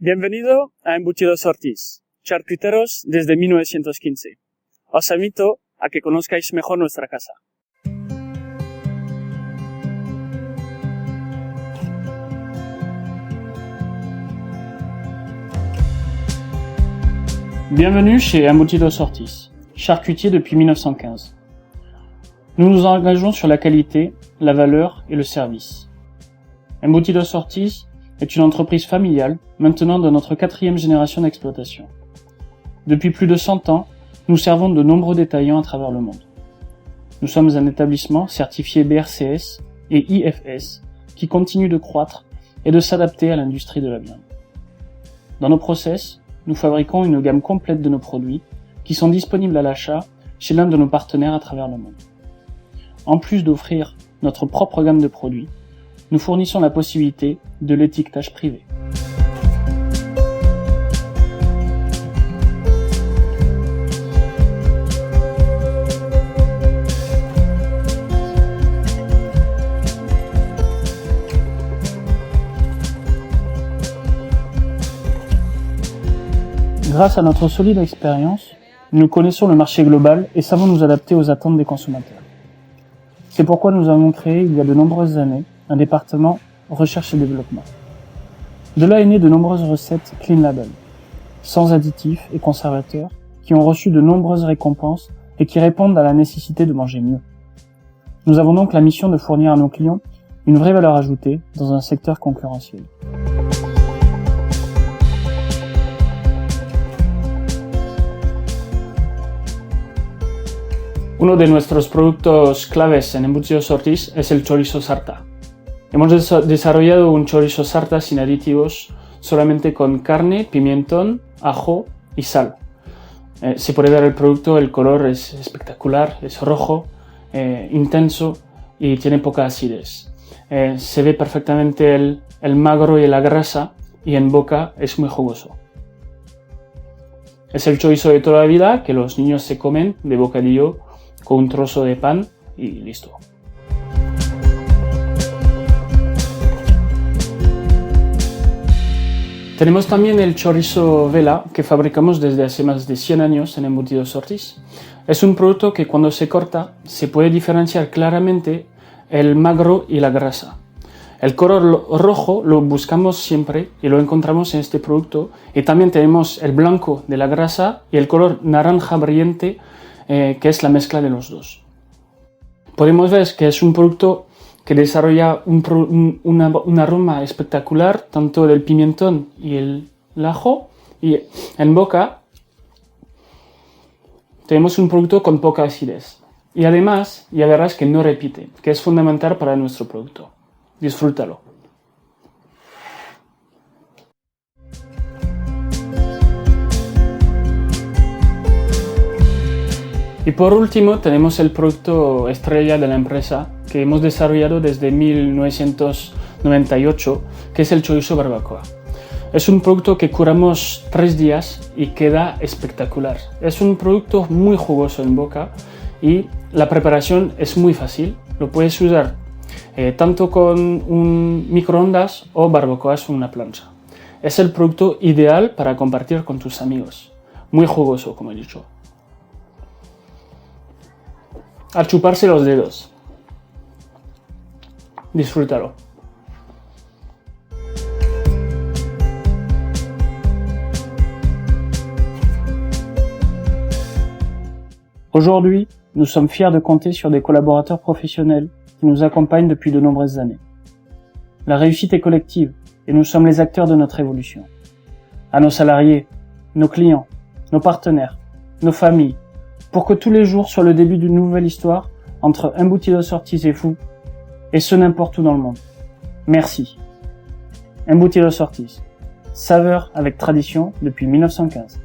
Bienvenido a Embutidos Ortiz, charcuteros desde 1915. Os invito a que conozcáis mejor nuestra casa. Bienvenue chez Embutidos Ortiz, charcutier depuis 1915. Nous nous engageons sur la qualité, la valeur et le service. Embutidos Ortiz est une entreprise familiale, maintenant dans notre 4e génération d'exploitation. Depuis plus de 100 ans, nous servons de nombreux détaillants à travers le monde. Nous sommes un établissement certifié BRCS et IFS qui continue de croître et de s'adapter à l'industrie de la viande. Dans nos process, nous fabriquons une gamme complète de nos produits qui sont disponibles à l'achat chez l'un de nos partenaires à travers le monde. En plus d'offrir notre propre gamme de produits, nous fournissons la possibilité de l'étiquetage privé. Grâce à notre solide expérience, nous connaissons le marché global et savons nous adapter aux attentes des consommateurs. C'est pourquoi nous avons créé il y a de nombreuses années un département recherche et développement. De là est né de nombreuses recettes clean label, sans additifs et conservateurs, qui ont reçu de nombreuses récompenses et qui répondent à la nécessité de manger mieux. Nous avons donc la mission de fournir à nos clients une vraie valeur ajoutée dans un secteur concurrentiel. Uno de nuestros productos claves en Embutidos Ortiz es el chorizo sarta. Hemos desarrollado un chorizo sarta sin aditivos, solamente con carne, pimentón, ajo y sal. Se puede ver el producto, el color es espectacular, es rojo, intenso y tiene poca acidez. Se ve perfectamente el magro y la grasa y en boca es muy jugoso. Es el chorizo de toda la vida que los niños se comen de bocadillo con un trozo de pan y listo. Tenemos también el chorizo vela que fabricamos desde hace más de 100 años en Embutidos Ortiz. Es un producto que cuando se corta se puede diferenciar claramente el magro y la grasa. El color rojo lo buscamos siempre y lo encontramos en este producto, y también tenemos el blanco de la grasa y el color naranja brillante que es la mezcla de los dos. Podemos ver que es un producto que desarrolla un aroma espectacular, tanto del pimentón y el ajo, y en boca tenemos un producto con poca acidez. Y además, ya verás que no repite, que es fundamental para nuestro producto. Disfrútalo. Y por último tenemos el producto estrella de la empresa que hemos desarrollado desde 1998, que es el chorizo barbacoa. Es un producto que curamos 3 días y queda espectacular. Es un producto muy jugoso en boca y la preparación es muy fácil. Lo puedes usar tanto con un microondas o barbacoas con una plancha. Es el producto ideal para compartir con tus amigos. Muy jugoso, como he dicho. A chuparse los dedos. Disfrútalo. Aujourd'hui, nous sommes fiers de compter sur des collaborateurs professionnels qui nous accompagnent depuis de nombreuses années. La réussite est collective et nous sommes les acteurs de notre évolution. À nos salariés, nos clients, nos partenaires, nos familles, pour que tous les jours soient le début d'une nouvelle histoire entre Embutidos Ortiz et vous, et ce n'importe où dans le monde. Merci. Embutidos Ortiz, saveur avec tradition depuis 1915.